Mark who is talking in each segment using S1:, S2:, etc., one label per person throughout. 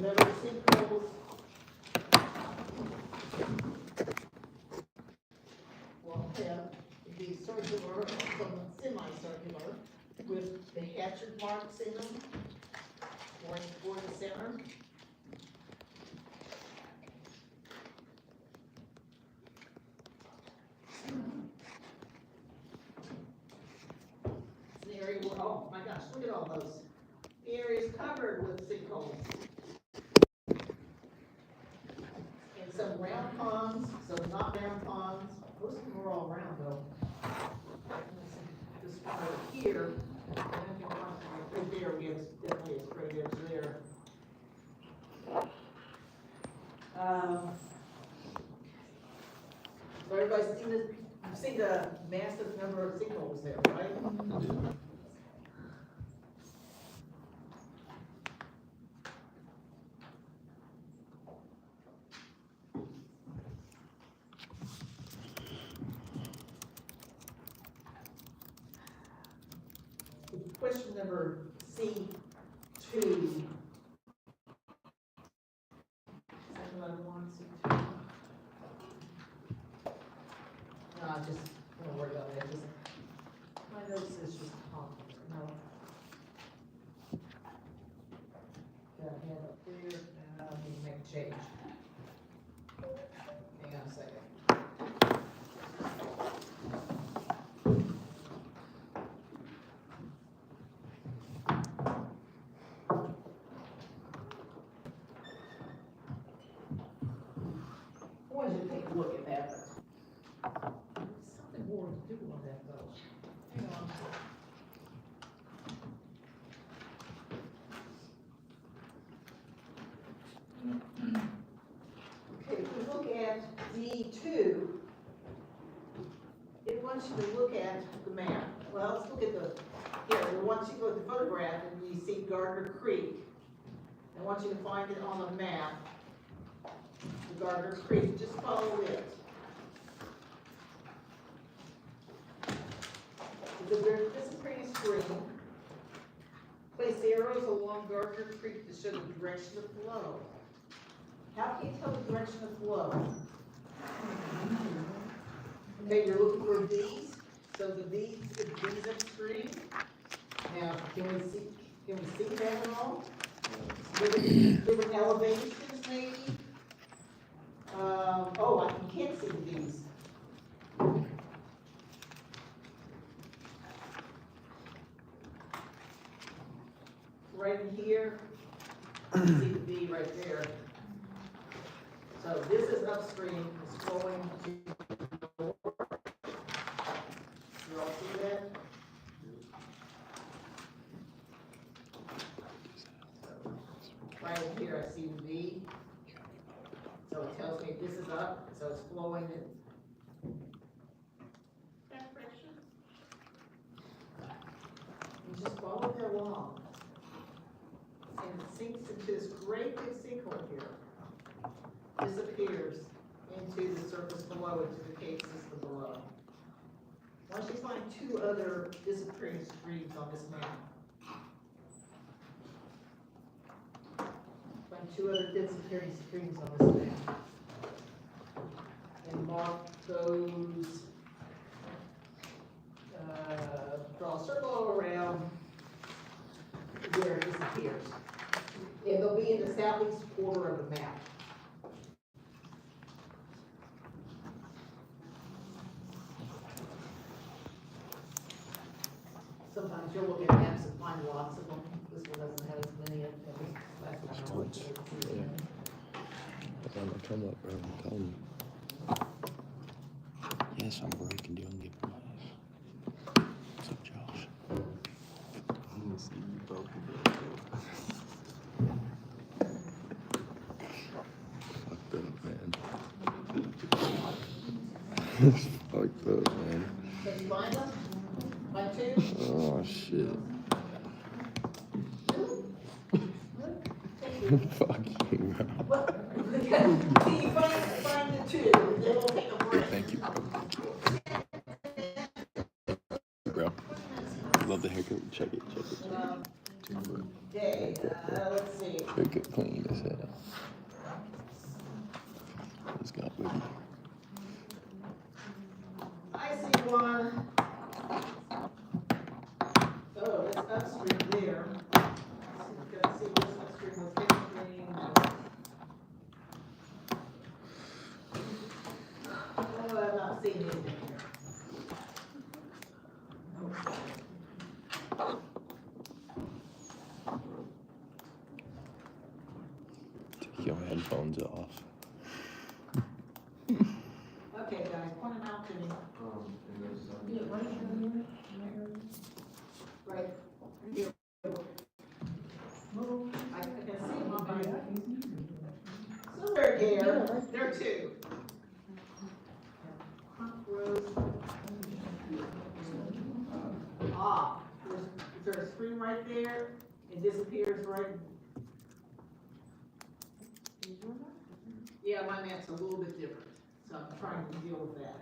S1: Remember sinkholes? Well, have the circular, some semicircular, with the hatchet marks in them, going toward the center. It's the area where, oh my gosh, look at all those. The area is covered with sinkholes. And some round ponds, some not round ponds. Most of them are all round though. This one right here, right there, we have definitely a straight edge there. So everybody's seen this, you've seen the massive number of sinkholes there, right?
S2: Yeah.
S1: Question number C2. Second letter one, C2. No, I just don't worry about that. Just, my notes is just no. Got a hand up there, and I need to make a change. Hang on a second. I wanted you to take a look at that, but there's something more to do on that though. Hang on. Okay, if we look at D2, it wants you to look at the map. Well, let's look at the, here, it wants you to go to the photograph and you see Gardner Creek. I want you to find it on the map. The Gardner Creek, just follow it. This is pretty stream. Place arrows along Gardner Creek to show the direction of flow. How can you tell the direction of flow? Okay, you're looking for V's. So the V's is V's upstream. Now, can we see that at all? Different elevations maybe? Oh, you can't see the V's. Right in here, you see the V right there. So this is upstream, it's flowing to the north. You all see that? Right in here, I see the V. So it tells me this is up, so it's flowing in that direction. And just follow that along. And it sinks into this great big sinkhole here. Disappears into the surface below, into the cave system below. Why don't you find two other disappearing streams on this map? Find two other disappearing streams on this map. And mark those, draw a circle around where it disappears. And they'll be in the southeast quarter of the map. Sometimes you'll look at maps and find lots of them. This one doesn't have as many as last time I looked at it.
S2: I'm gonna come up, bro. I'm telling you. Yes, I'm breaking down. Get my ass. What's up, Josh? I'm gonna see you both. Fucked up, man. It's fucked up, man.
S1: Did you find them? Find two?
S2: Oh, shit.
S1: Thank you.
S2: Fuck you, bro.
S1: Well, can you find the two? Then we'll take a break.
S2: Thank you, bro. Bro. Love the haircut. Check it.
S1: Um,
S2: Check it.
S1: Okay, let's see.
S2: Should get clean as hell. It's got booty.
S1: I see one. Oh, that's upstream there. Let's see what's upstream, what's downstream. Oh, I'm not seeing anything here.
S2: Take your headphones off.
S1: Okay, guys, point them out to me. Right here. I can see them on my. So they're here, there are two. Ah, there's a screen right there, it disappears right. Yeah, my map's a little bit different, so I'm trying to deal with that.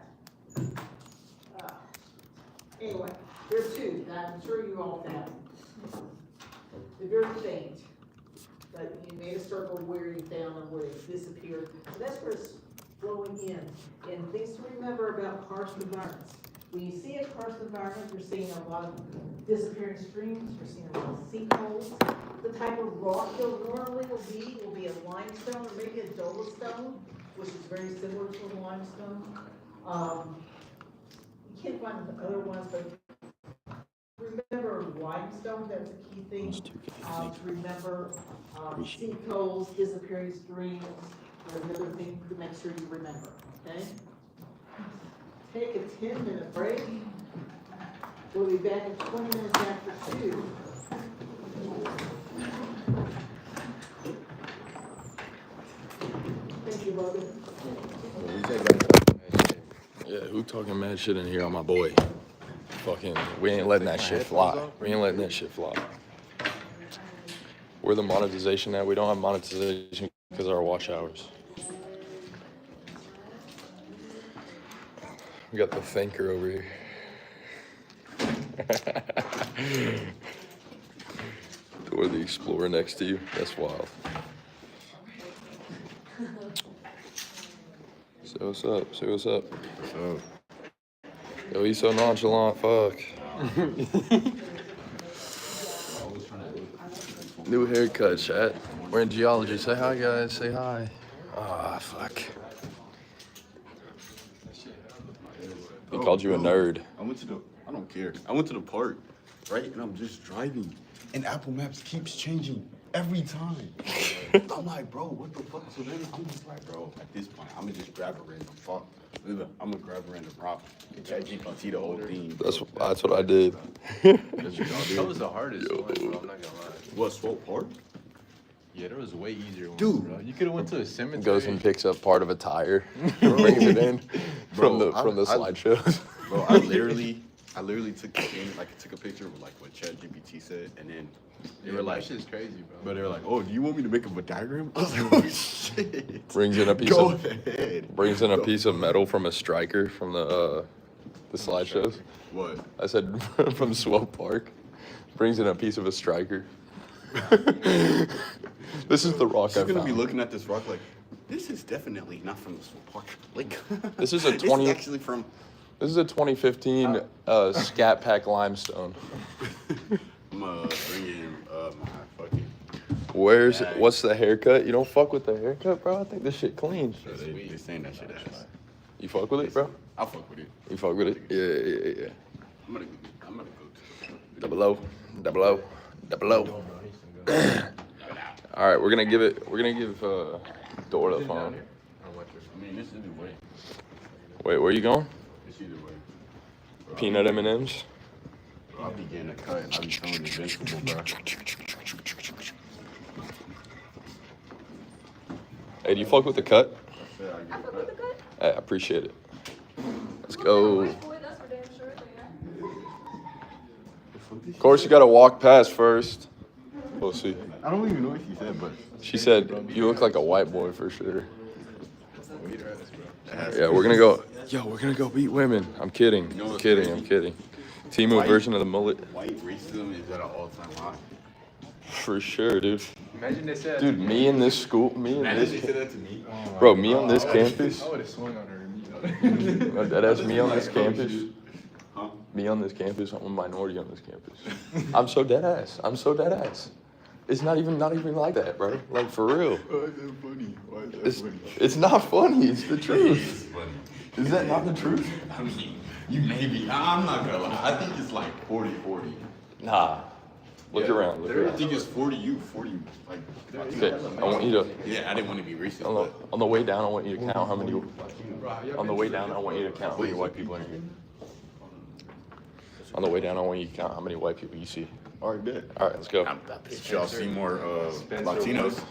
S1: Anyway, there's two that I'm sure you all found. They're very faint, but you made a circle where you found them, where it disappeared. So that's where it's flowing in. And things to remember about karst environments. When you see a karst environment, you're seeing a lot of disappearing streams, you're seeing a lot of sinkholes. The type of rock you'll normally will be a limestone or maybe a dolostone, which is very similar to a limestone. You can't find the other ones, but remember limestone, that's a key thing to remember. Sinkholes, disappearing streams, are another thing to make sure you remember, okay? Take a 10-minute break. We'll be back in 20 minutes after 2. Thank you, Logan.
S2: Yeah, who talking mad shit in here on my boy? Fucking, we ain't letting that shit fly. We ain't letting that shit fly. We're the monetization now. We don't have monetization because of our watch hours. We got the thinker over here. Or the Explorer next to you. That's wild. Say what's up. Say what's up.
S3: What's up?
S2: Yo, he's so nonchalant. Fuck. New haircut, chat. We're in geology. Say hi, guys. Say hi. Ah, fuck. He called you a nerd.
S3: I don't care. I went to the park, right? And I'm just driving. And Apple Maps keeps changing every time. I'm like, bro, what the fuck? So then I'm just like, bro, at this point, I'm gonna just grab a random fuck. I'm gonna grab a random rock. And ChatGPT the whole thing.
S2: That's what I did.
S4: That was the hardest one, bro. I'm not gonna lie.
S3: What, Swope Park?
S4: Yeah, there was way easier ones,
S3: Dude.
S4: bro. You could have went to a cemetery.
S2: Goes and picks up part of a tire, brings it in from the
S3: I-
S2: slideshows.
S3: Bro, I literally took the thing, like, took a picture of like what ChatGPT said, and then they were like,
S4: that shit's crazy, bro.
S3: but they were like, oh, do you want me to make up a diagram? I was like, oh shit.
S2: Brings in a piece
S3: Go
S2: of
S3: ahead.
S2: brings in a
S3: Go.
S2: piece of metal from a striker from the slideshows.
S3: What?
S2: I said from Swope Park. Brings in a piece of a striker. This is the rock I
S3: She's gonna be
S2: found.
S3: looking at this rock like, this is definitely not from the Swope Park. Like,
S2: This is a 20
S3: It's actually from.
S2: This is a 2015 Scat Pack limestone.
S3: I'm bring in my fucking.
S2: What's the haircut? You don't fuck with the haircut, bro? I think this shit clean.
S3: They saying that shit ass.
S2: You fuck with it, bro?
S3: I'll fuck with it.
S2: You fuck with it? Yeah.
S3: I'm gonna go to.
S2: Double O. All right, we're gonna give Dora the phone.
S3: I mean, this is the way.
S2: Wait, where you going?
S3: It's either way. Bro,
S2: Peanut M&Ms?
S3: Bro, I'll be getting a cut. I'll be feeling invincible, bro.
S2: Hey, do you fuck with the cut?
S3: I said I
S5: I
S3: get a
S5: fuck with the
S3: cut.
S5: cut.
S2: I appreciate it. Let's go.
S5: That's for damn sure.
S2: Of course, you gotta walk past first. We'll see.
S3: I don't even know what she said, but.
S2: She said, you look like a white boy for sure. Yeah, we're gonna go beat women. I'm kidding.
S3: You know
S2: I'm
S3: what's
S2: kidding.
S3: crazy?
S2: I'm kidding. Timo
S3: White-
S2: version of the mullet.
S3: White racism is at an all-time high.
S5: For sure, dude.
S4: Imagine they said.
S5: Dude, me in this school, me in
S3: Imagine they
S5: this,
S3: said that to me.
S5: bro, me on this campus,
S4: I would have swung on her
S5: no, that's me on this campus.
S3: Huh?
S5: Me on this campus, I'm a minority on this campus. I'm so dead ass. I'm so dead ass. It's not even like that, bro. Like for real.
S3: Why is that funny? Why is that
S5: It's
S3: funny?
S5: it's not funny. It's the truth.
S3: It's funny.
S5: Is that not the truth?
S3: I mean, you maybe. I'm not gonna lie. I think it's like 40-40.
S5: Nah. Look around. Look
S3: I
S5: around.
S3: think it's 40 you, 40 like.
S5: Okay, I want you to
S3: Yeah, I didn't want to be racist,
S5: on the,
S3: but
S5: on the way down. I want you to count how many. On the way down, I want you to count how many white people are in here. On the way down, I want you to count how many white people you see.
S3: all right, bet.
S5: All right, let's go.
S3: Did y'all see more Latinos?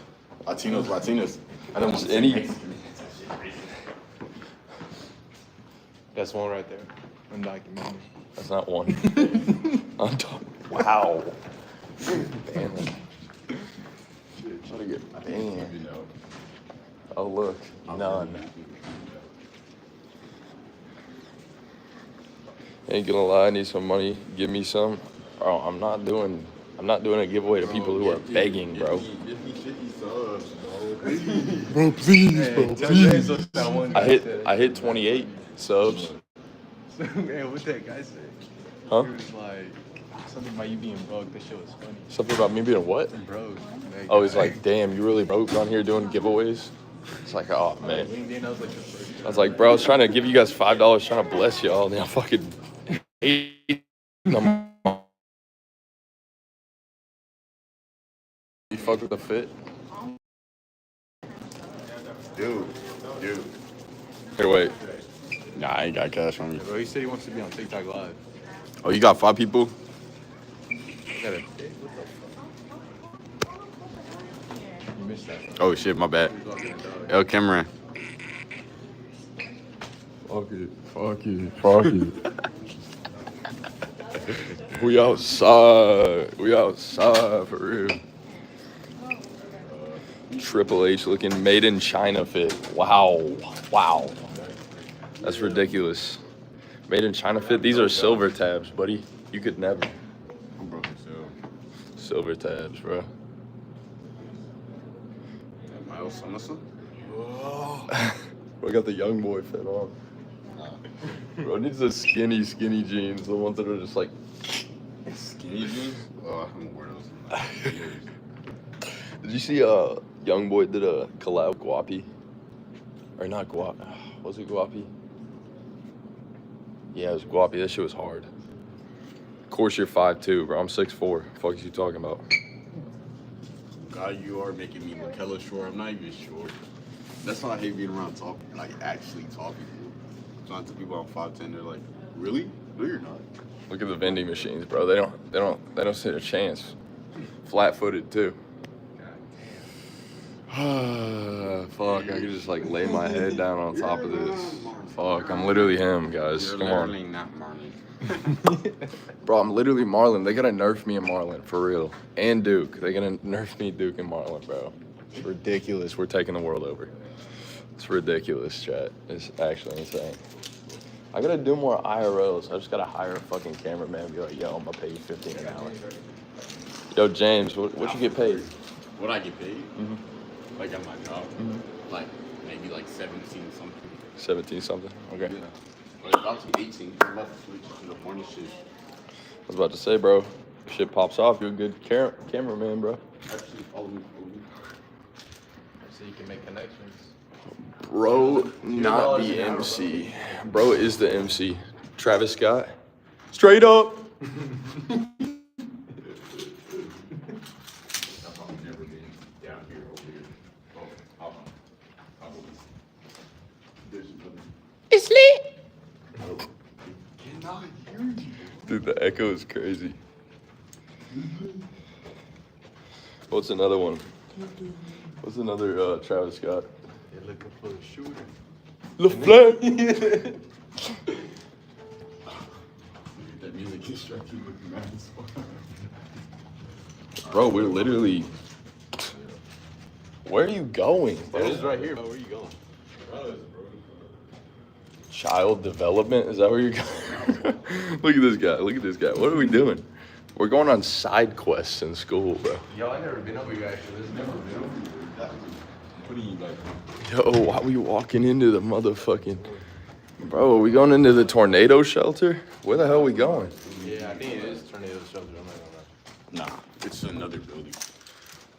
S3: Latinos.
S5: I don't see any.
S4: That's one right there. Undocumented.
S5: That's not one. Wow. Damn it. Try to get banned. Oh look, none. Ain't gonna lie, I need some money. Give me some. Oh, I'm not doing a giveaway to people who are begging, bro.
S3: Give me 50 subs, bro.
S5: Bro, please,
S4: I
S5: I hit 28 subs.
S4: Man, what that guy say?
S5: Huh?
S4: He was like something about you being broke. That shit was funny.
S5: Something about me being what?
S4: Broke.
S5: Oh, he's like, damn, you really broke on here doing giveaways? It's like, oh man.
S4: LinkedIn, I was like, the first
S5: I was like, bro, I was trying to give you guys $5, trying to bless y'all, and I fucking hate them. You fuck with the fit?
S3: Dude.
S5: Here, wait.
S3: Nah, I ain't got cash on me.
S4: Bro, he said he wants to be on TikTok live.
S3: Oh, you got 5 people?
S4: You missed that.
S3: Oh shit, my bad. El Cameron.
S5: Fuck it. We outside for real. Triple H looking made in China fit. Wow. That's ridiculous. Made in China fit. These are silver tabs, buddy. You could never.
S3: I'm broke as hell.
S5: Silver tabs, bro.
S3: Miles Summerson?
S5: We got the young boy fit on. Bro, needs the skinny jeans. The ones that are just like.
S3: Skinny jeans? Oh, I'm gonna wear those in like years.
S5: Did you see young boy did a collab with Guapi? Or not Guapi. Was it Guapi? Yeah, it was Guapi. That shit was hard. Of course you're 5'2", bro. I'm 6'4". Fuck is you talking about?
S3: God, you are making me look hella short. I'm not even short. That's why I hate being around talking, like actually talking to people. Talking to people on 5'10", they're like, really? No, you're not.
S5: Look at the vending machines, bro. They don't stand a chance. Flat-footed too. Fuck, I could just like lay my head down on top of this. Fuck, I'm literally him, guys.
S3: You're
S5: Come
S3: literally
S5: on.
S3: not Marlon.
S5: Bro, I'm literally Marlon. They gotta nerf me and Marlon, for real. And Duke. They gotta nerf me, Duke, and Marlon, bro. It's ridiculous. We're taking the world over. It's ridiculous, chat. It's actually insane. I gotta do more IRLs. I just gotta hire a fucking cameraman and be like, yo, I'm gonna pay you $15 an hour. Yo, James, what you get paid?
S3: What I get paid?
S5: Mm-hmm.
S3: Like at my job? Like maybe like 17 something.
S5: 17 something? Okay.
S3: Yeah. But it's about to be 18. I'm about to switch to the morning shift.
S5: I was about to say, bro, if shit pops off, you're a good cameraman, bro.
S3: Actually, follow me.
S4: So you can make connections.
S5: Bro, not the MC. Bro is the MC. Travis Scott. Straight up.
S3: I've never been down here over here. Oh,
S5: It's lit.
S3: cannot hear you.
S5: Dude, the echo is crazy. What's another one? What's another Travis Scott?
S4: They're looking for a shooter.
S5: LaFleur.
S3: That music distracted you with mad as fuck.
S5: Bro, we're literally. Where are you going, bro?
S4: It is right here. Bro, where you going?
S5: Child development? Is that where you're going? Look at this guy. Look at this guy. What are we doing? We're going on side quests in school, bro.
S4: Yo, I never been over here actually. This never been over here.
S3: What do you like?
S5: Yo, why we walking into the motherfucking... Bro, are we going into the tornado shelter? Where the hell are we going?
S4: Yeah, I think it is tornado shelter. I'm not gonna lie.
S3: Nah, it's another building.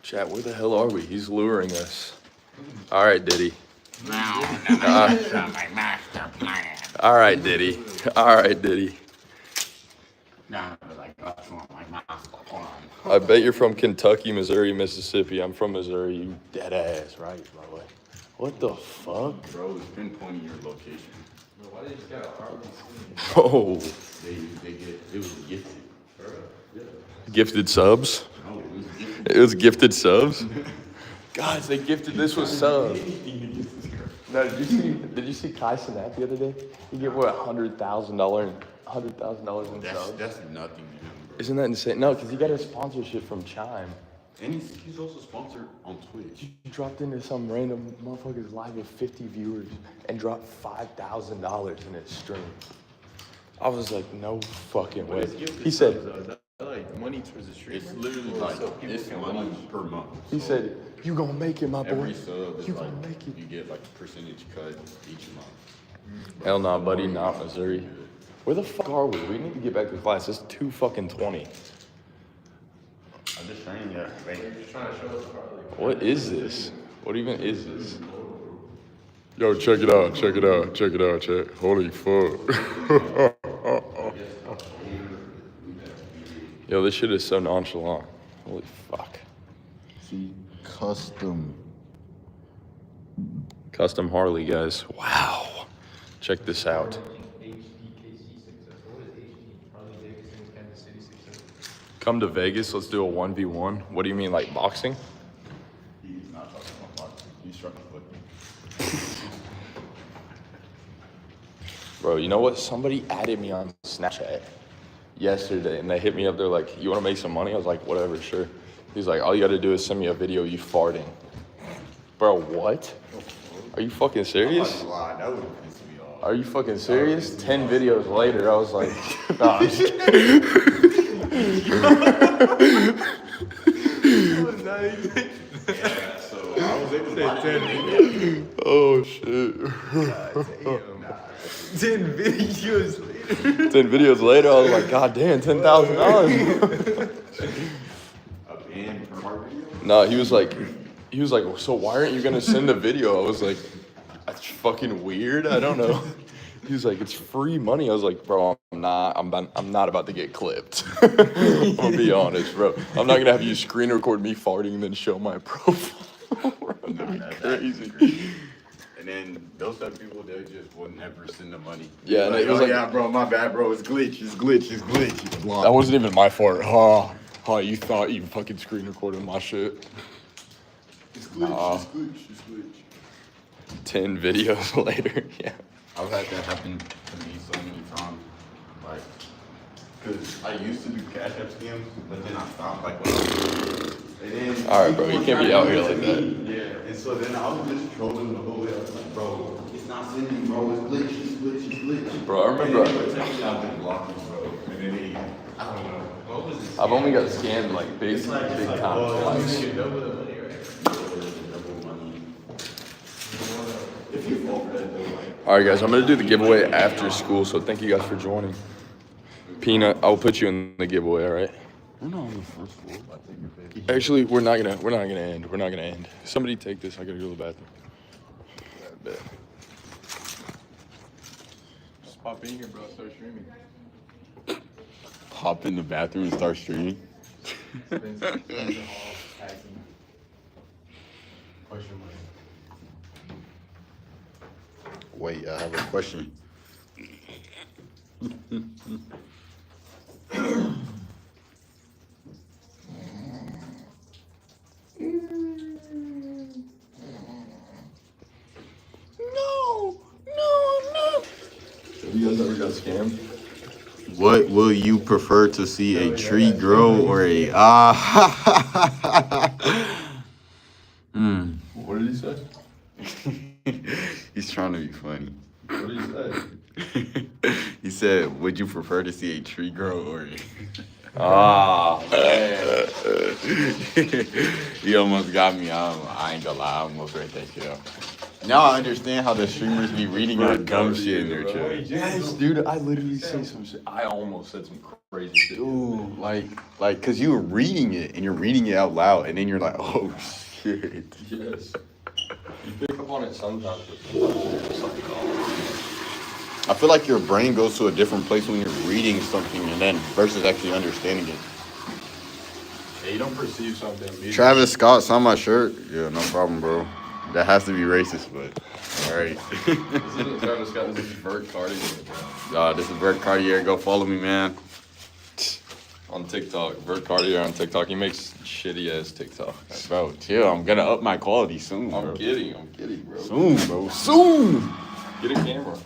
S5: Chat, where the hell are we? He's luring us. All right, Diddy.
S3: My master plan.
S5: All right, Diddy. All right, Diddy.
S3: Nah, like that's not my master plan.
S5: I bet you're from Kentucky, Missouri, Mississippi. I'm from Missouri. You dead ass, right, bro? What the fuck?
S3: Bro, it's been pointing your location.
S4: Bro, why they just got a Harley?
S5: Oh,
S3: It was gifted.
S5: gifted subs?
S3: No, it was gifted.
S5: It was gifted subs? Guys, they gifted this with subs. No, did you see Kai Cenat the other day? He gave away $100,000 in subs.
S3: That's nothing to him, bro.
S5: Isn't that insane? No, because he got a sponsorship from Chime.
S3: And he's also sponsored on Twitch.
S5: He dropped into some random motherfucker's live with 50 viewers and dropped $5,000 in his stream. I was like, no fucking way. He said,
S4: like money towards the street.
S3: It's literally like it's money per month.
S5: he said, you gonna make it, my boy.
S3: Every sub is
S5: You
S3: like
S5: gonna make it.
S3: you get like a percentage cut each month.
S5: Hell nah, buddy, not Missouri. Where the fuck are we? We need to get back to class. It's 2:20.
S3: I'm just saying, yeah.
S5: What is this? What even is this? Yo, check it out, check it out, check it out, check. Holy fuck. Yo, this shit is so nonchalant. Holy fuck.
S3: See, custom.
S5: Custom Harley, guys. Wow. Check this out. Come to Vegas, let's do a 1v1. What do you mean, like boxing?
S3: He's not talking about boxing. He's trying to flip.
S5: Bro, you know what? Somebody added me on Snapchat yesterday, and they hit me up. They're like, you want to make some money? I was like, whatever, sure. He's like, all you got to do is send me a video of you farting. Bro, what? Are you fucking serious?
S3: Wow, that would piss me off.
S5: Are you fucking serious? 10 videos later, I was like, nah, I'm just kidding.
S3: So I was able to buy 10
S5: Oh, shit.
S4: 10 videos later.
S5: 10 videos later, I was like, God damn, $10,000.
S3: a band per heart video.
S5: No, he was like, so why aren't you gonna send a video? I was like, that's fucking weird. I don't know. He was like, it's free money. I was like, bro, I'm not about to get clipped. I'm gonna be honest, bro. I'm not gonna have you screen record me farting and then show my profile. Bro, that'd be crazy.
S3: And then those type of people, they just would never send the money.
S5: Yeah, and
S3: like,
S5: it was like-
S3: yeah, bro, my bad, bro. It's glitch. It's glitch. It's glitch. It's blocked.
S5: That wasn't even my fault. Ha, you thought you fucking screen recorded my shit.
S3: It's glitch.
S5: Nah.
S3: It's glitch. It's glitch.
S5: 10 videos later, yeah.
S3: I've had that happen to me so many times. Like, cause I used to do Cash App scams, but then I stopped. Like, when I was, and then
S5: All right, bro, you can't be out here like that.
S3: Yeah, and so then I was just trolling the whole way. I was like, bro, it's not sending, bro. It's glitch. It's glitch. It's glitch.
S5: Bro, I remember-
S3: And then I've been blocking, bro. And then I don't know. What was it?
S5: I've only got scammed like big time twice.
S3: Double money. If you fall for that, though, like.
S5: All right, guys, I'm gonna do the giveaway after school, so thank you guys for joining. Peanut, I'll put you in the giveaway, all right?
S3: We're not on the first floor.
S5: Actually, we're not gonna end. We're not gonna end. Somebody take this. I gotta go to the bathroom. I bet.
S4: Just pop in here, bro. Start streaming.
S3: Hop in the bathroom and start streaming. Wait, I have a question.
S5: No. Have you guys ever got scammed?
S3: What will you prefer to see, a tree grow or a
S5: What did he say?
S3: He's trying to be funny.
S5: What did he say?
S3: He said, would you prefer to see a tree grow or
S5: Ah, man.
S3: He almost got me. I ain't gonna lie, I almost read that shit up. Now I understand how the streamers be reading our dumb shit in their chat.
S5: Yes, dude, I literally say some shit. I almost said some crazy shit.
S3: Dude, like, cause you were reading it and you're reading it out loud, and then you're like, oh shit.
S5: Yes. You pick up on it sometimes, but sometimes you're just like, oh.
S3: I feel like your brain goes to a different place when you're reading something and then versus actually understanding it.
S5: Yeah, you don't perceive something immediately.
S3: Travis Scott saw my shirt. Yeah, no problem, bro. That has to be racist, but all right.
S5: This isn't Travis Scott, this is Vert Cartier, bro.
S3: This is Vert Cartier. Go follow me, man.
S5: On TikTok, Vert Cartier on TikTok. He makes shitty ass TikToks.
S3: Bro, chill. I'm gonna up my quality soon, bro.
S5: I'm kidding, bro.
S3: Soon, bro. Soon.
S5: Get a camera.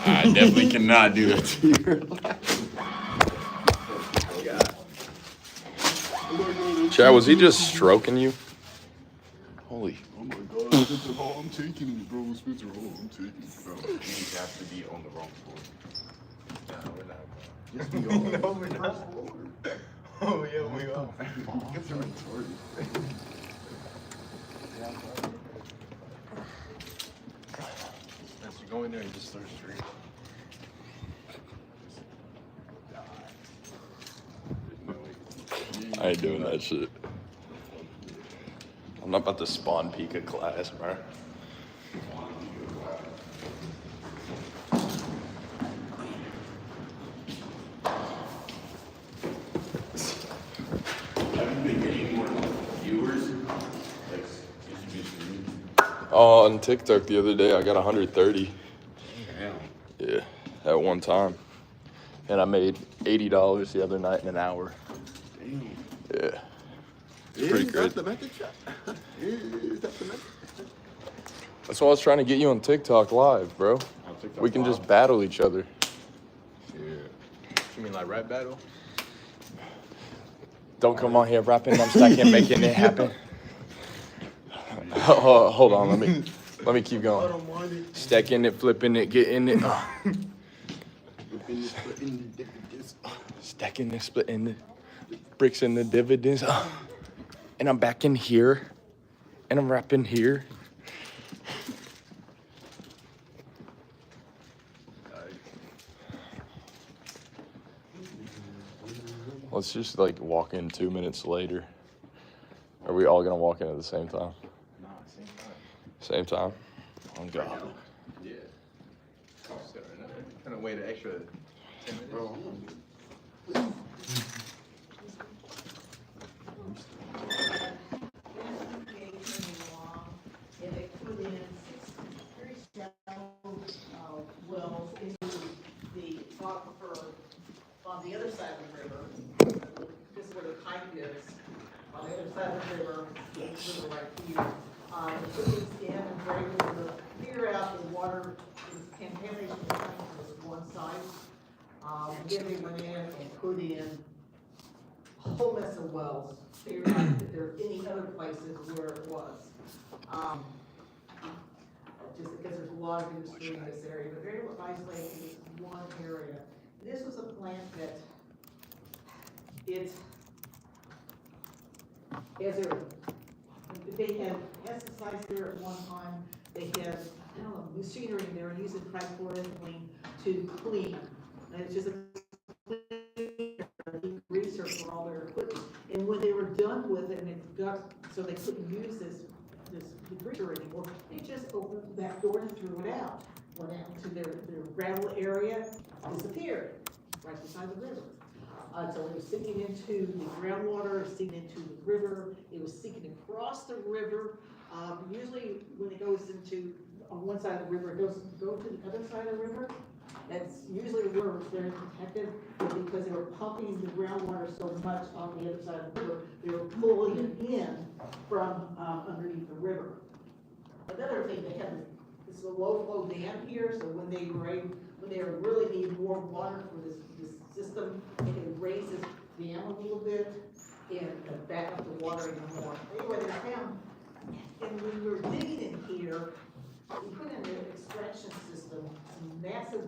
S3: I definitely cannot do that to you.
S5: Chad, was he just stroking you? Holy.
S3: Oh my god, Spencer Hall, I'm taking it, bro. Spencer Hall, I'm taking it, bro. You have to be on the wrong floor.
S4: No, we're not.
S3: Yes, we are.
S4: No, we're not. Oh, yeah, we are.
S3: It's retarded.
S4: Spencer, go in there and just start streaming.
S5: I ain't doing that shit. I'm not about to spawn peek a class, bro.
S3: Have you been getting more viewers? Like, since you've been streaming?
S5: Oh, on TikTok the other day, I got 130.
S3: Damn.
S5: Yeah, at one time. And I made $80 the other night in an hour.
S3: Damn.
S5: Yeah. It's pretty great.
S3: Is that the method, chat? Is that the method?
S5: That's why I was trying to get you on TikTok live, bro.
S3: On TikTok
S5: We can
S3: live.
S5: just battle each other.
S3: Yeah.
S4: You mean like rap battle?
S5: Don't come on here rapping, I'm stacking, making it happen. Hold on, let me keep going. Stacking it, flipping it, getting it. Stacking it, splitting it. Bricks and the dividends. And I'm back in here. And I'm rapping here. Let's just like walk in 2 minutes later. Are we all gonna walk in at the same time?
S4: Nah, same time.
S5: Same time? Oh God.
S4: Yeah. So, kind of wait an extra 10 minutes.
S3: Bro,
S1: And they put in 6 very shallow wells into the aquifer on the other side of the river. This is where the pipe is. On the other side of the river, this river right here. They put these in and they're able to clear out the water, the contamination coming from this one side. Then they went in and put in a whole mess of wells, figuring out if there are any other places where it was. Just because there's a lot of industry in this area, but very isolated to this one area. This was a plant that they had pesticides there at one time. They had, I don't know, machinery in there using trichloroethylene to clean. And it's just a research for all their equipment. And when they were done with it and it got, so they couldn't use this debris anymore, they just opened the back door and threw it out. Went out to their gravel area, disappeared, right beside the river. So it was sinking into the groundwater, sinking into the river, it was sinking across the river. Usually when it goes into, on one side of the river, it goes to the other side of the river. That's usually where it's very protected, because they were pumping the groundwater so much on the other side of the river, they were pulling it in from underneath the river. Another thing, they had this low flow dam here, so when they really need more water for this system, they can raise this dam a little bit and back up the water even more. Anyway, they found, and when we were digging in here, we put in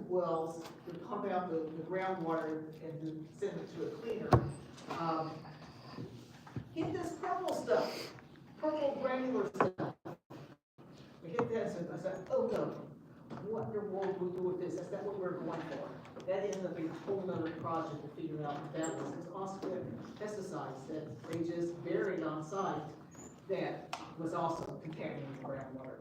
S1: wells to pump out the groundwater and to send it to a cleaner. Get this purple stuff, purple granular stuff. We hit that, so I said, oh no, what in the world do we do with this? That's not what we're going for. That ended up being a whole nother project to figure out what that was. It's also pesticides that they just buried on site that was also contaminating the groundwater.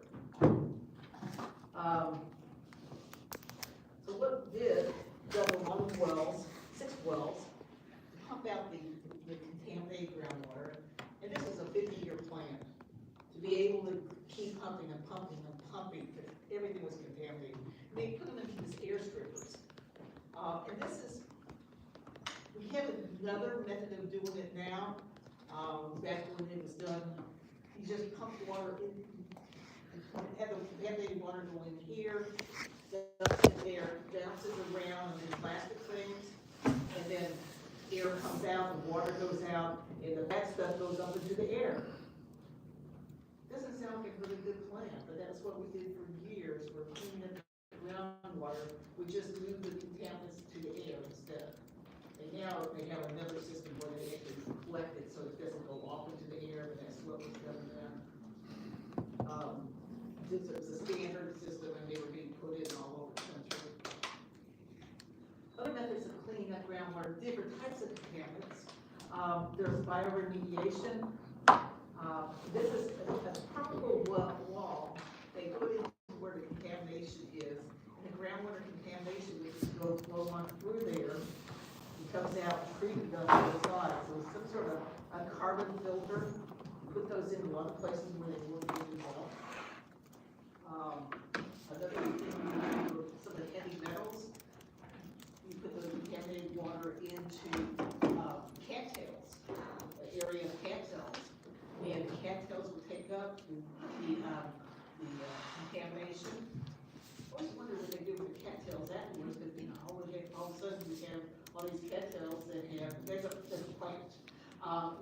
S1: So what did, dug a lot of wells, 6 wells, to pump out the contaminated groundwater. And this is a 50-year plan to be able to keep pumping and pumping and pumping, because everything was contaminated. And they put them into these air strippers. And this is, we have another method of doing it now. Back when it was done, you just pump water in, have the contaminated water go in here, dumps it there, bounces around in plastic things, and then air comes out, the water goes out, and the bad stuff goes up into the air. Doesn't sound like a really good plan, but that's what we did for years. We're cleaning up the groundwater. We just moved the contaminants to the air instead. And now they have another system where they actually collect it so it doesn't go off into the air, but that's what was done then. This was a standard system and they were being put in all over the country. Other methods of cleaning up groundwater, different types of contaminants. There's bioremediation. This is a purple wall they put in where the contamination is. And the groundwater contamination will flow on through there. It comes out treated on the other side. So it's some sort of a carbon filter. Put those in a lot of places where they wouldn't be well. Another thing we do for some of the heavy metals, you put the contaminated water into cattails, an area of cattails, and the cattails will take up the contamination. I always wonder what they do with the cattails afterwards, because all of a sudden you have all these cattails that have, there's a plant,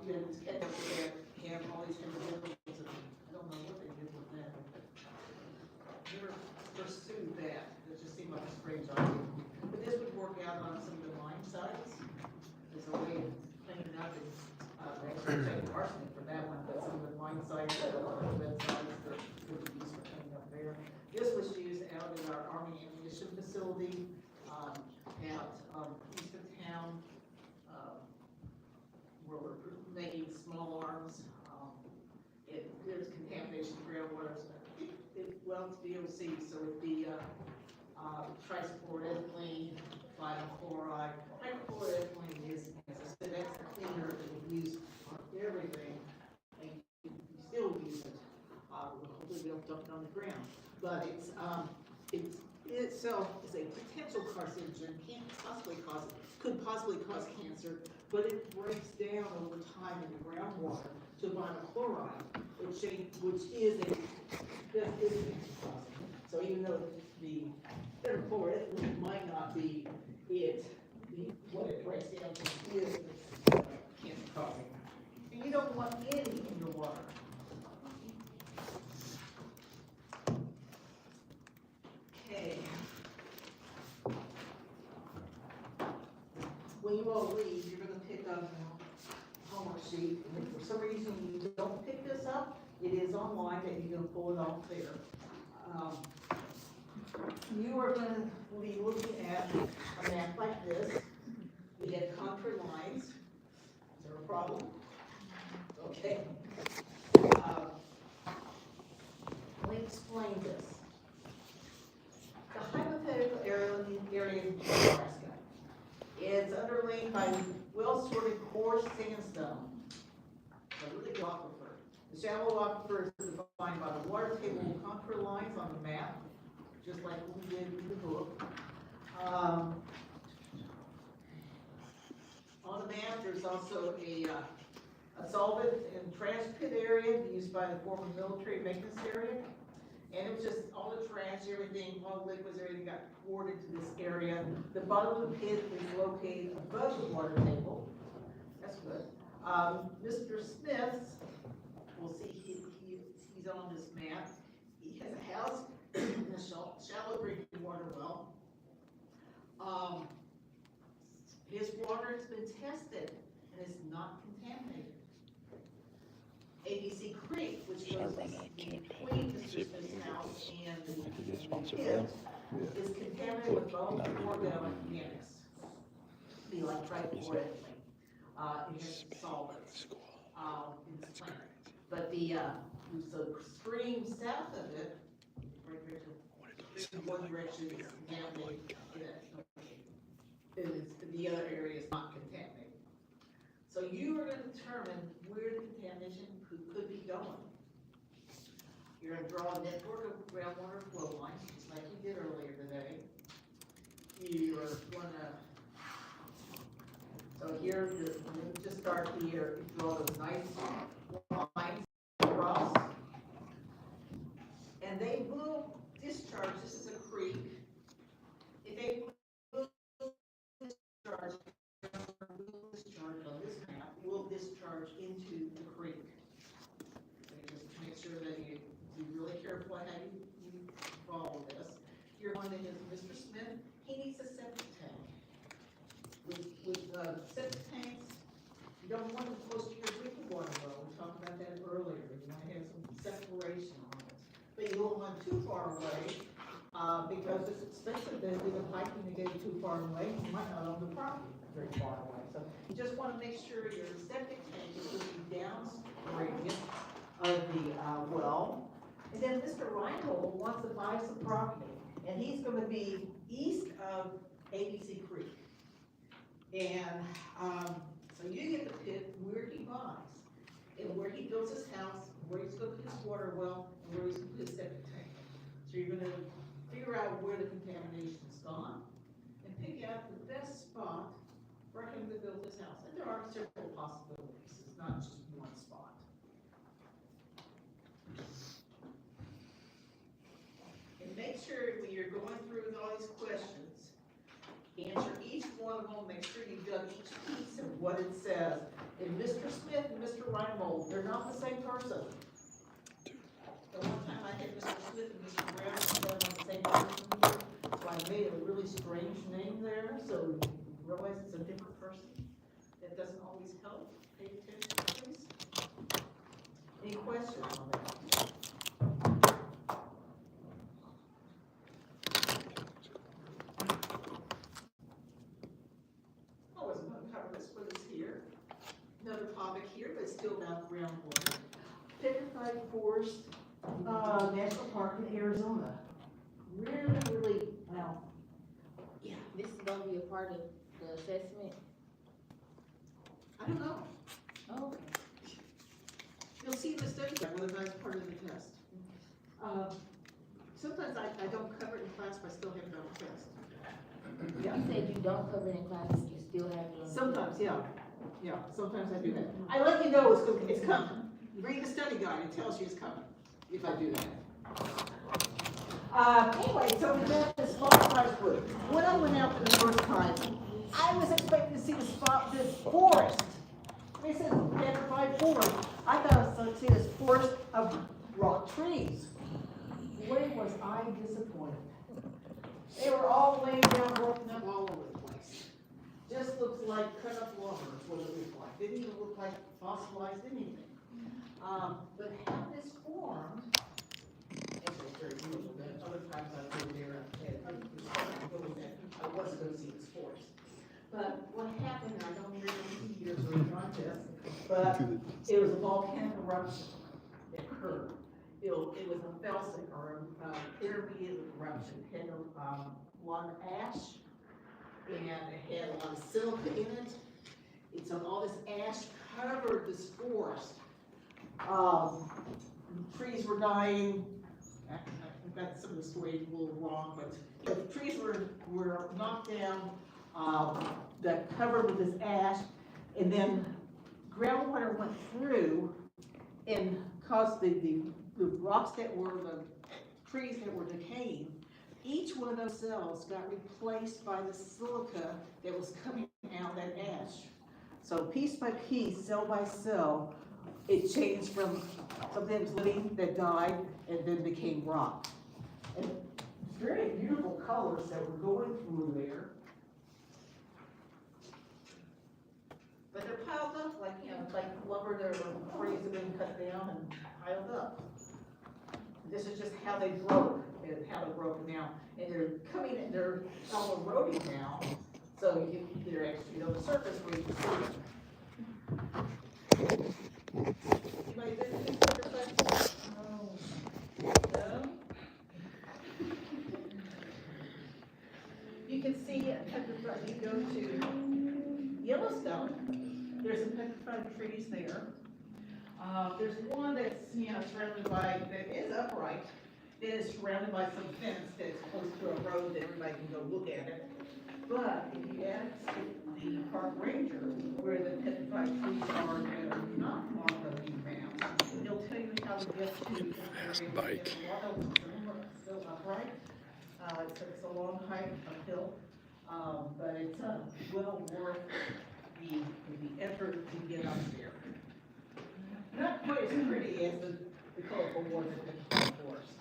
S1: these cattails that have all these chemicals in them. I don't know what they did with that. Never pursued that. It just seemed like a strange idea. But this would work out on some of the mine sites. There's a way of cleaning up and actually check arsenic for that one, but some of the mine sites that are red sites that could be used for cleaning up there. This was used out in our Army ammunition facility out eastern town, where we're making small arms. There's contamination of groundwater. Well, it's VOC, so it'd be trichloroethylene, vinyl chloride. Trichloroethylene is, as I said, that's the cleaner that we use on everything, and you still use it. Hopefully we don't dump it on the ground, but it itself is a potential carcinogen. Could possibly cause cancer, but it breaks down over time in the groundwater to vinyl chloride, which is a cancer. So even though the chloroethylene might not be it, what it breaks down to is cancer causing. And you don't want any in your water. Okay. When you all leave, you're going to pick up a homework sheet. And if for some reason you don't pick this up, it is online that you can pull it off there. You are going to be looking at a map like this. We have contour lines. Is there a problem? Okay. Let me explain this. The hypothetical area in Nebraska is underlain by well-sorted coarse sandstone, a really good aquifer. The shallow aquifer is defined by the water table contour lines on the map, just like we did in the book. On the map, there's also a solvent and trash pit area used by the former military maintenance area. And it was just all the trash, everything, all the liquids, everything got poured into this area. The bottom of the pit is located above the water table. That's good. Mr. Smith's, we'll see, he's on this map. He has a house, a shallow drinking water well.
S2: run a campaign,
S1: between
S2: see if we
S1: Mr.
S2: can
S1: Smith's house
S2: get
S1: and
S2: this, I could get
S1: the
S2: sponsored by
S1: pit
S2: them.
S1: is contaminated with both
S2: Not
S1: 4
S2: really.
S1: gallon units. Be like trichloroethylene, it has solvents, in this plant. But the, so stream south of it, right here to, in one direction is contaminated, the other area is not contaminated. So you are gonna determine where the contamination could be going. You're gonna draw a network of groundwater flow lines, just like we did earlier today. You are gonna, so here, just start here, draw those nice lines across. And they will discharge, this is a creek. If they will discharge on this map, will discharge into the creek. So just make sure that you really careful how you follow this. You're one that is Mr. Smith, he needs a septic tank. With septic tanks, you don't want them close to your drinking water well, we talked about that earlier, you want to have some separation on it. But you don't want too far away, because it's expensive to do the piping to go too far away, you might not own the property very far away. So you just want to make sure your septic tank is going to be downstream of the well. And then Mr. Reinhold wants to buy some property, and he's going to be east of ABC Creek. And, so you get the pit where he buys, and where he builds his house, where he's gonna put his water well, and where he's gonna put his septic tank. So you're gonna figure out where the contamination's gone, and pick out the best spot for him to build his house. And there are several possibilities, it's not just one spot. And make sure when you're going through all these questions, answer each one of them, make sure you've done each piece of what it says. And Mr. Smith and Mr. Reinhold, they're not the same person. The one time I had Mr. Smith and Mr. Brown, they're not the same person here, so I made a really strange name there, so you realize it's a different person. That doesn't always help. Pay attention, please. Any questions on that? I wasn't going to cover this, but it's here. Another topic here, but it's still about groundwater. Petrified Forest National Park in Arizona. Really, well, yeah,
S6: This is gonna be a part of the assessment?
S1: I don't know.
S6: Oh, okay.
S1: You'll see in the study guide whether that's part of the test. Sometimes I don't cover it in class, but I still have it on the test. Yeah.
S6: You said you don't cover it in classes, you still have it on. the-
S1: Sometimes, yeah. Yeah, sometimes I do that. I let you know it's coming. Read the study guide, it tells you it's coming, if I do that. Anyway, so we got this phosphorus wood. When I went out for the first time, I was expecting to see this forest. This is petrified forest. I thought I would see this forest of rock trees. Boy, was I disappointed. They were all laying down, broken up all over the place. Just looks like cut up lumber is what it looked like. Didn't even look like fossilized anything. But how this formed, actually it's very beautiful. Then other times I go there and I wasn't going to see this forest. But what happened, I don't remember the years or anything like this, but it was a volcanic eruption that occurred. It was a felsic or intermediate eruption. It had a lot of ash, and it had a lot of silica in it. And so all this ash covered this forest. Trees were dying. I've got some of the story a little wrong, but the trees were knocked down, that covered with this ash, and then groundwater went through and caused the rocks that were, the trees that were decaying, each one of those cells got replaced by the silica that was coming out of that ash. So piece by piece, cell by cell, it changed from something that was living that died and then became rock. And very beautiful colors that were going through there. But they're piled up like, like lumber that were trees have been cut down and piled up. this is just how they broke, how they're broken now. And they're coming, and they're all eroding now, so they're actually on the surface where you can see them. Anybody been to these butterflies? No? You can see a petrified, you go to Yellowstone, there's some petrified trees there. There's one that's, surrounded by, that is upright, it is surrounded by some fence that's close to a road that everybody can go look at it. But if you ask the park ranger where the petrified trees are that are not on the maps, they'll tell you how to get to the
S5: Fast
S1: area.
S5: bike.
S1: One of them is still upright. It's a long hike uphill, but it's well worth the effort to get up there. Not quite as pretty as the colorful ones at the forest.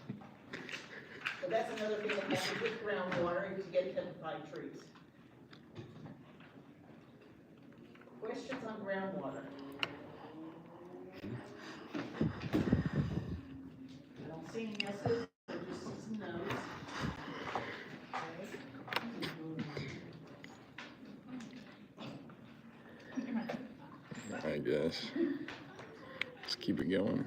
S1: But that's another thing that happens with groundwater, is you get petrified trees. Questions on groundwater? I don't see any yeses, I just see some no's.
S5: I guess. Let's keep it going.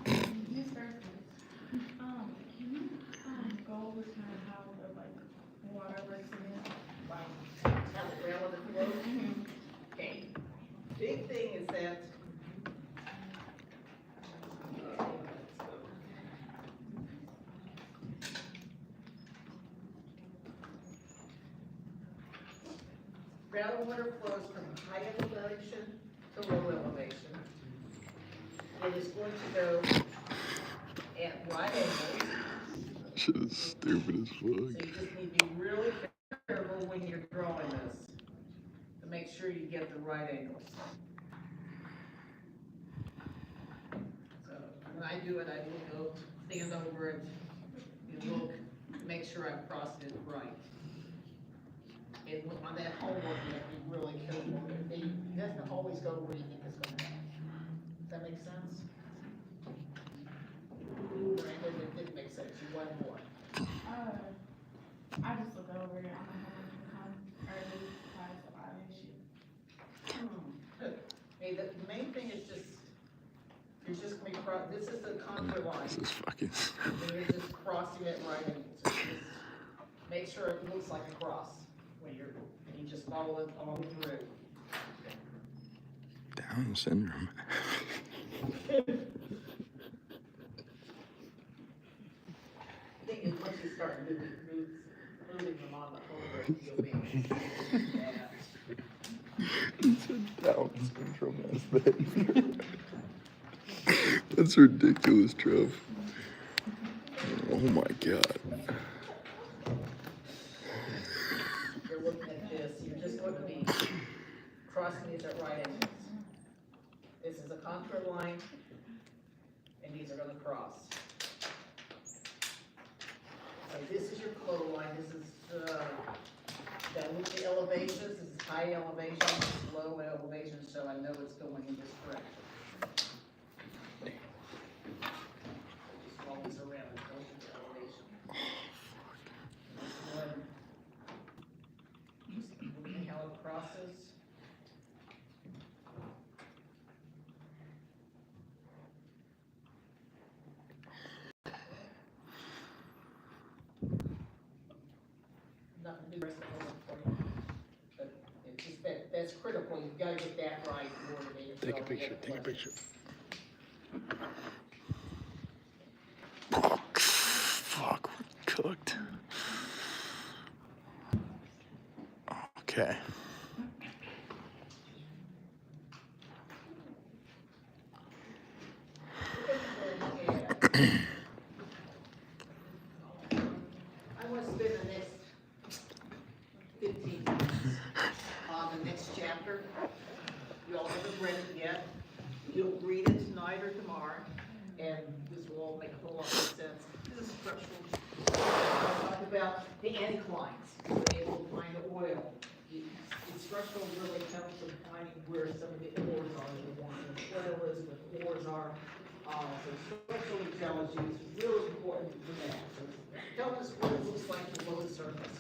S7: Can you go over kind of how the water works in it?
S1: How the groundwater flows? Okay. Big thing is that groundwater flows from high elevation to low elevation. It is going to go at right angles,
S5: Shit is stupid as
S1: so you
S5: fuck.
S1: just need to be really careful when you're drawing this, to make sure you get the right angles. So, when I do it, I will go stand over it, and look, make sure I've crossed it right. And on that homework, you have to be really careful, it doesn't always go where you think it's gonna go. Does that make sense? Brandon, it didn't make sense, you wanted more.
S7: I just look over it on my homework or at least class a lot of issue.
S1: Good. Hey, the main thing is just, you're just gonna be, this is the contour line,
S5: This is fucking.
S1: and you're just crossing it right angles. So just make sure it looks like a cross when and you just follow it all through.
S5: Down syndrome.
S1: The thing is, once you start moving them on the homework, you'll be.
S5: It's a Down syndrome aspect. That's ridiculous, Trev. Oh my god.
S1: You're looking at this, you're just going to be crossing these at right angles. This is a contour line, and these are gonna cross. So this is your flow line, this is, that with the elevations, this is high elevation, this is low elevation, so I know it's going in this direction. Just follow these around and go to the elevation. This one, look at how it crosses. Not to do the rest of the homework for you, but it's just that's critical, you've gotta get that right in order to make it.
S5: Take a picture, take a picture. Fuck, we're cooked. Okay.
S1: I want to spend the next 15 minutes on the next chapter. You all haven't read it yet. You'll read it tonight or tomorrow, and this will all make a whole lot of sense. structural. Talk about the anticlines, being able to find the oil. The structural really comes from finding where some of the ores are, the one where the oil is, where the ores are. So structural geology is really important for that. So tell us what it looks like below the surface.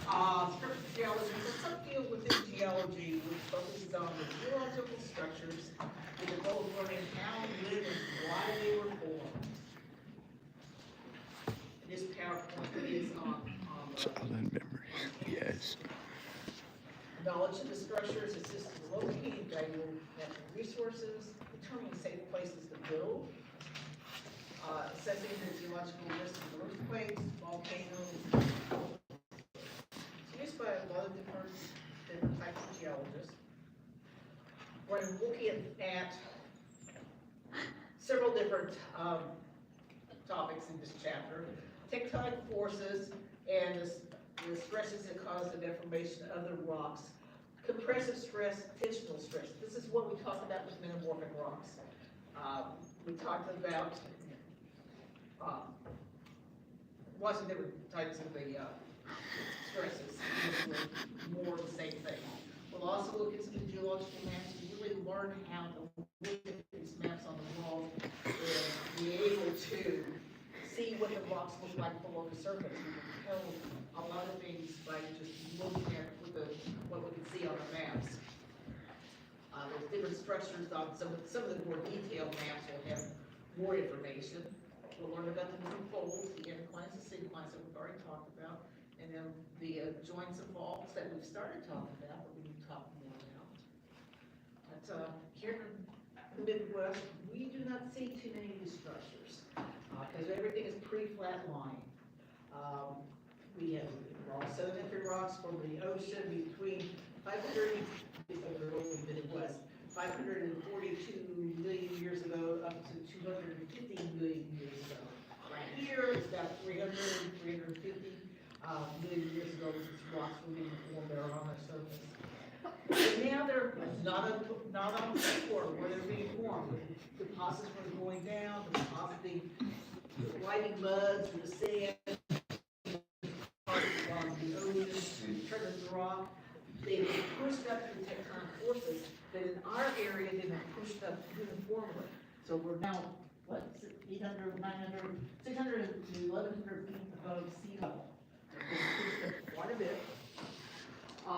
S1: Structural geology, so some field within geology which focuses on the geological structures with the goal of learning how, when, and why they were formed. This PowerPoint is on
S2: Childhood memories. Yes.
S1: knowledge of the structures, assists in locating valuable natural resources, determining safe places to build, assessing the geological risk of earthquakes, volcanoes. It's used by a lot of different types of geologists. We're looking at several different topics in this chapter. Tectonic forces and the stresses that cause the deformation of the rocks. Compressive stress, tensional stress. This is what we talk about with metamorphic rocks. We talked about lots of different types of the stresses, more of the same thing. We'll also look at some of the geological maps to really learn how to look at these maps on the wall and be able to see what the rocks look like below the surface. We can tell a lot of things by just looking at what we can see on our maps. There's different structures on some of the more detailed maps will have more information. We'll learn about the different folds, the inclines, the synclines that we've already talked about, and then the joints and faults that we've started talking about, but we need to talk more about. But here in the Midwest, we do not see too many of these structures because everything is pretty flat line. We have raw sedimentary rocks from the ocean between 500, over the Midwest, 542 million years ago up to 250 million years ago. Right here, it's about 350 million years ago, these rocks were being formed that are on the surface. And now they're not on the floor where they're being formed. Deposits were going down, depositing gliding muds, the sand, the ocean, turning the rock. They've been pushed up through tectonic forces that in our area they've been pushed up uniformly. So we're now, what, 800, 900, 600 to 1,100 feet above sea level. They've pushed up quite a bit. So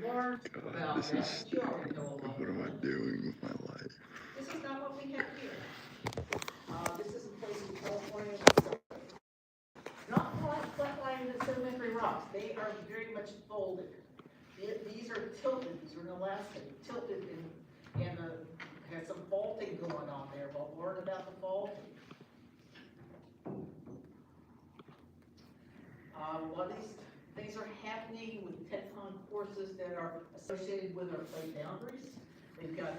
S1: we're learn about
S2: this
S1: that.
S2: is
S1: But you already know a lot.
S2: What am I doing with my life?
S1: This is not what we have here. This is a place in California. Not flat lying in the sedimentary rocks. They are very much folded. These are tilted. These are inelastic, tilted, and has some faulting going on there. But learn about the faulting. A lot of these things are happening with tectonic forces that are associated with our plate boundaries. We've got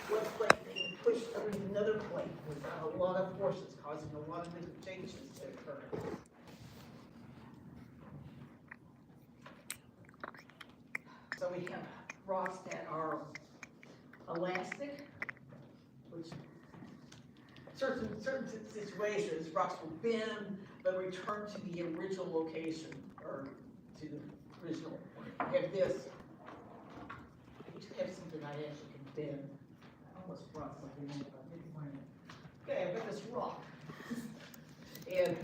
S1: one plate being pushed underneath another plate with a lot of forces causing a lot of different changes to occur. So we have rocks that are elastic, which certain situations, rocks will bend, but return to the original location, or to the original. We have this, we just have something I actually can bend. I almost brought something in, but I didn't find it. Okay, I've got this rock. And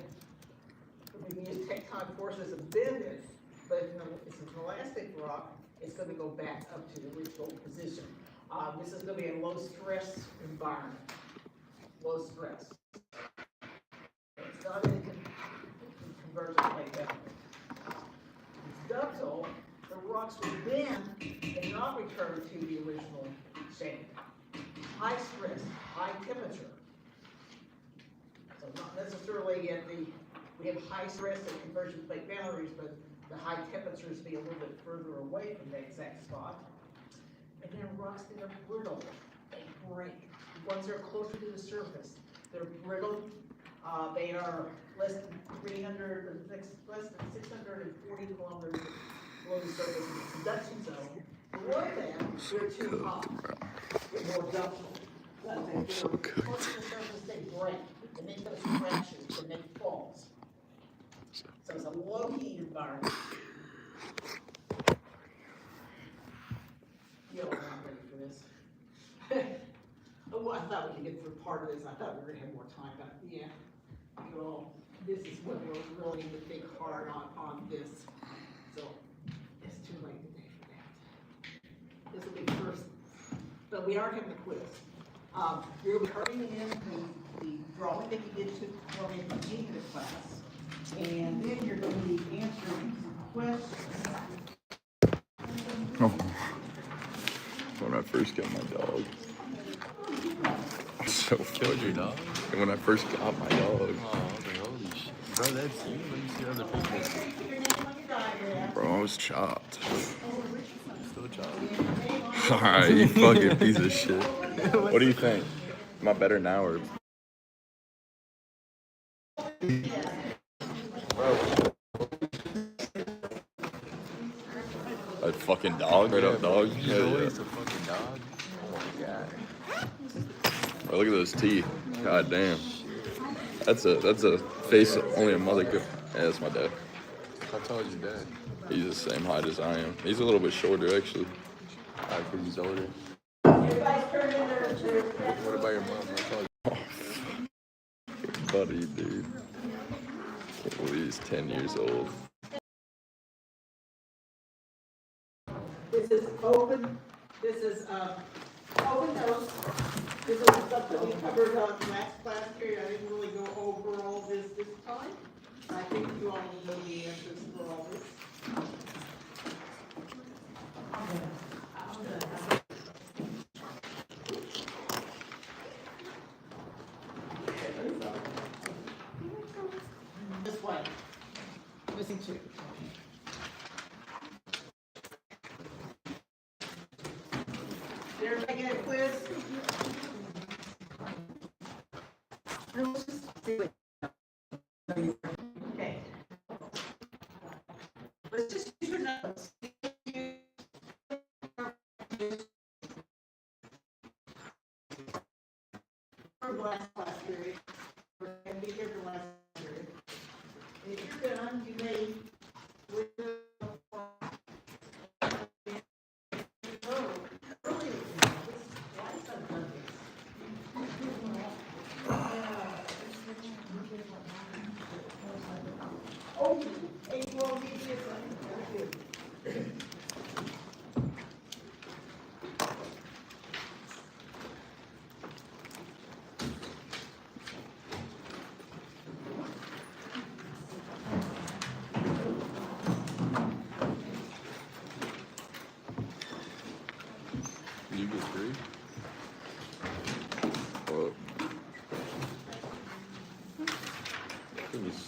S1: we can use tectonic forces and bend it, but if it's an elastic rock, it's gonna go back up to the original position. This is gonna be a low stress environment. Low stress. It's not in conversion like that. It's ductile, the rocks will bend and not return to the original shape. High stress, high temperature. So not necessarily at we have high stress at conversion plate boundaries, but the high temperatures be a little bit further away from the exact spot. And then rocks that are brittle, they break. Ones that are closer to the surface, they're brittle. They are less than 640 kilometers below the surface of the conduction zone. Below that, they're too hot. They're more ductile. But they're close to the surface, they break. They make those fractures. So it's a low heat environment. Yo, I'm not ready for this. Oh, I thought we could get through part of this, I thought we were gonna have more time, but yeah. Well, this is when we're really need to think hard on this, so it's too late today for that. This will be first, but we are having a quiz. You'll be turning in the drawing that you did to drawing at the beginning of the class, and then you're gonna be answering some questions.
S5: Oh. When I first got my dog. So
S2: Killed your dog?
S5: And when I first got my dog.
S2: Oh, I was like, holy shit. Bro, that's you. Let me see other people.
S1: Your name on your diagram.
S5: Bro, I was chopped.
S2: Still chopped.
S5: Alright, you fucking piece of shit. What do you think? Am I better now or? A fucking dog? Right up dog?
S2: He's
S5: Hell yeah.
S2: always a fucking dog. Oh my god.
S5: Bro, look at those teeth. God damn. That's a face only a mother could. Yeah, that's my dad.
S2: How tall is your dad?
S5: He's the same height as I am. He's a little bit shorter actually.
S2: Because he's older.
S1: Everybody's turned in their
S2: What about your mom? How tall is
S5: Buddy, dude. Can't believe he's 10 years old.
S1: This is open, this is, open notes. This is stuff that we covered on last class period. I didn't really go over all this time. I think you all know the answers for all this. This way. Missing two. Did everybody get a quiz? No, let's just do it. Okay. Let's just use your notes. For the last class period. We're gonna be here for the last period. If you're done, you may. With the
S2: You get 3?
S5: Well,
S2: I think it's...